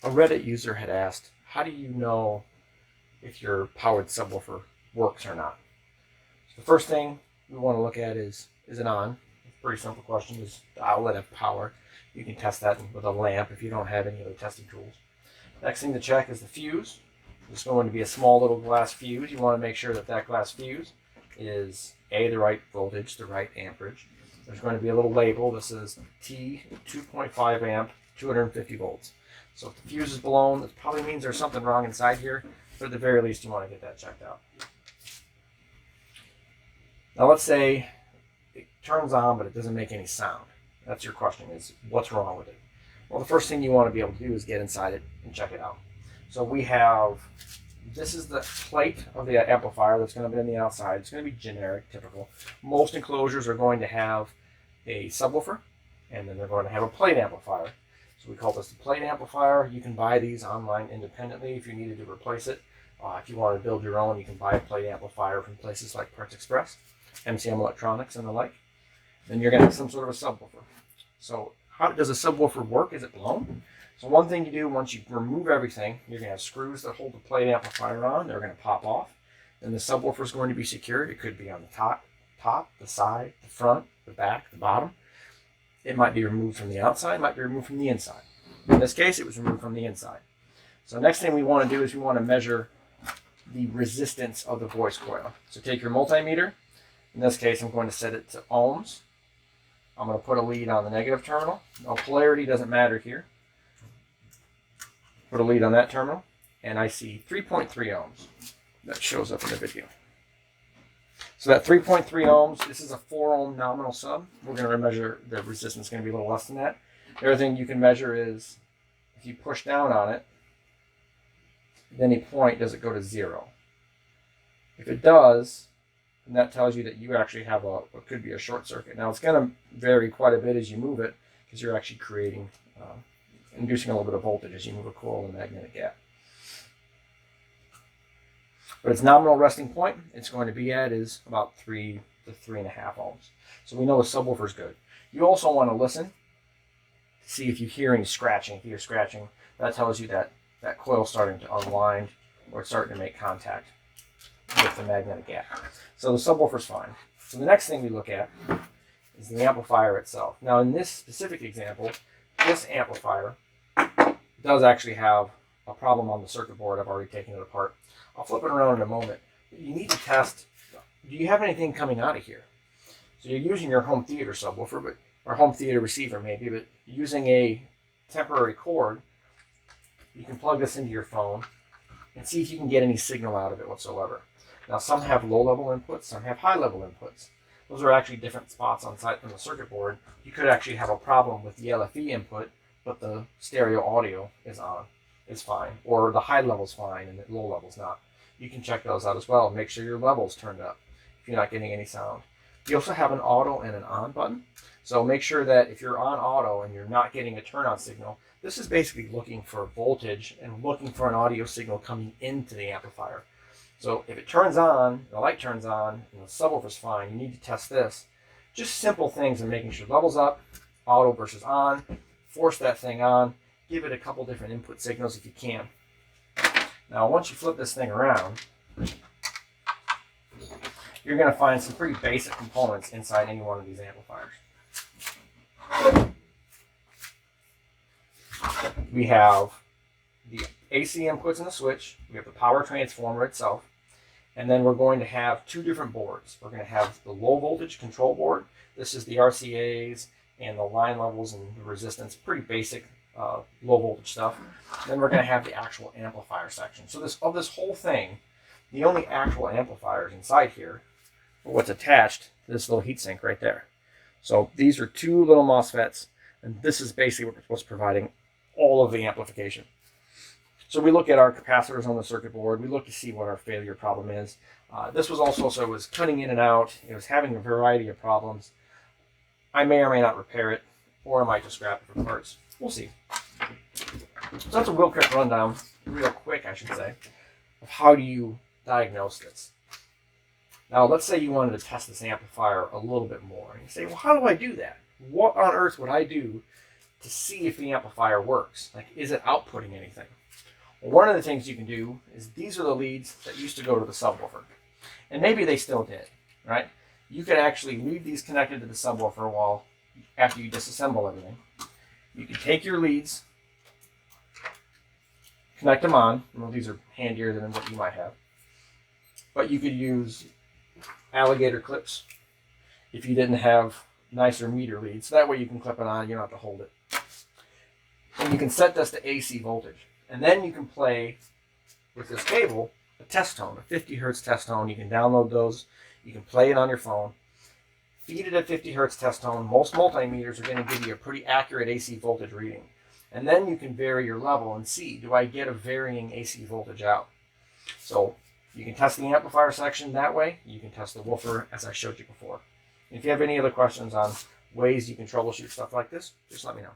A Reddit user had asked, how do you know if your powered subwoofer works or not? So the first thing we want to look at is it on? Pretty simple question. Is the outlet have power? You can test that with a lamp if you don't have any other testing tools. Next thing to check is the fuse. There's going to be a small little glass fuse. You want to make sure that that glass fuse is the right voltage, the right amperage. There's going to be a little label that says T 2.5 amp, 250 volts. So if the fuse is blown, that probably means there's something wrong inside here, but at the very least you want to get that checked out. Now let's say it turns on but it doesn't make any sound. That's your question, is what's wrong with it? Well, the first thing you want to be able to do is get inside it and check it out. So we have, this is the plate of the amplifier that's going to be on the outside. It's going to be generic, typical. Most enclosures are going to have a subwoofer, and then they're going to have a plate amplifier. So we call this the plate amplifier. You can buy these online independently if you needed to replace it. If you want to build your own, you can buy a plate amplifier from places like Parts Express, MCM Electronics, and the like. Then you're going to have some sort of a subwoofer. So how does a subwoofer work? Is it blown? So one thing you do once you remove everything, you're going to have screws that hold the plate amplifier on. They're going to pop off. Then the subwoofer is going to be secured. It could be on the top, the side, the front, the back, the bottom. It might be removed from the outside. It might be removed from the inside. In this case, it was removed from the inside. So next thing we want to do is we want to measure the resistance of the voice coil. So take your multimeter. In this case, I'm going to set it to ohms. I'm going to put a lead on the negative terminal. No, polarity doesn't matter here. Put a lead on that terminal, and I see 3.3 ohms. That shows up in the video. So that 3.3 ohms, this is a 4 ohm nominal sub. We're going to measure the resistance, going to be a little less than that. The other thing you can measure is if you push down on it, at any point, does it go to 0? If it does, then that tells you that you actually have what could be a short circuit. Now, it's going to vary quite a bit as you move it because you're actually creating, inducing a little bit of voltage as you move a coil in the magnetic gap. But its nominal resting point it's going to be at is about 3 to 3.5 ohms. So we know the subwoofer is good. You also want to listen to see if you hear any scratching. If you hear scratching, that tells you that that coil is starting to unwind or it's starting to make contact with the magnetic gap. So the subwoofer is fine. So the next thing we look at is the amplifier itself. Now in this specific example, this amplifier does actually have a problem on the circuit board. I've already taken it apart. I'll flip it around in a moment. You need to test, do you have anything coming out of here? So you're using your home theater subwoofer, or home theater receiver maybe, but using a temporary cord, you can plug this into your phone and see if you can get any signal out of it whatsoever. Now some have low-level inputs, some have high-level inputs. Those are actually different spots on the circuit board. You could actually have a problem with the LFE input, but the stereo audio is fine, or the high level's fine and the low level's not. You can check those out as well. Make sure your level's turned up if you're not getting any sound. You also have an auto and an on button. So make sure that if you're on auto and you're not getting a turn on signal, this is basically looking for voltage and looking for an audio signal coming into the amplifier. So if it turns on, the light turns on, and the subwoofer's fine, you need to test this. Just simple things and making sure level's up, auto versus on, force that thing on, give it a couple different input signals if you can. Now once you flip this thing around, you're going to find some pretty basic components inside any one of these amplifiers. We have the AC inputs in the switch, we have the power transformer itself, and then we're going to have two different boards. We're going to have the low voltage control board. This is the RCAs and the line levels and the resistance, pretty basic low voltage stuff. Then we're going to have the actual amplifier section. So of this whole thing, the only actual amplifiers inside here are what's attached to this little heatsink right there. So these are two little MOSFETs, and this is basically what's providing all of the amplification. So we look at our capacitors on the circuit board. We look to see what our failure problem is. This was also, so it was cutting in and out. It was having a variety of problems. I may or may not repair it, or I might just scrap it for parts. We'll see. So that's a real quick rundown, I should say, of how do you diagnose this. Now, let's say you wanted to test this amplifier a little bit more. And you say, well, how do I do that? What on earth would I do to see if the amplifier works. Like, is it outputting anything? Well, one of the things you can do is these are the leads that used to go to the subwoofer. And maybe they still did, right? You could actually leave these connected to the subwoofer while after you disassemble everything. You can take your leads, connect them on. Well, these are handier than what you might have. But you could use Alligator clips if you didn't have nicer meter leads. So that way you can clip it on, you don't have to hold it. And you can set this to AC voltage. And then you can play with this cable a test tone, a 50 hertz test tone. You can download those. You can play it on your phone. Feed it at 50 hertz test tone. Most multimeters are going to give you a pretty accurate AC voltage reading. And then you can vary your level and see, do I get a varying AC voltage out? So you can test the amplifier section that way. You can test the woofer as I showed you before. If you have any other questions on ways you can troubleshoot stuff like this, just let me know.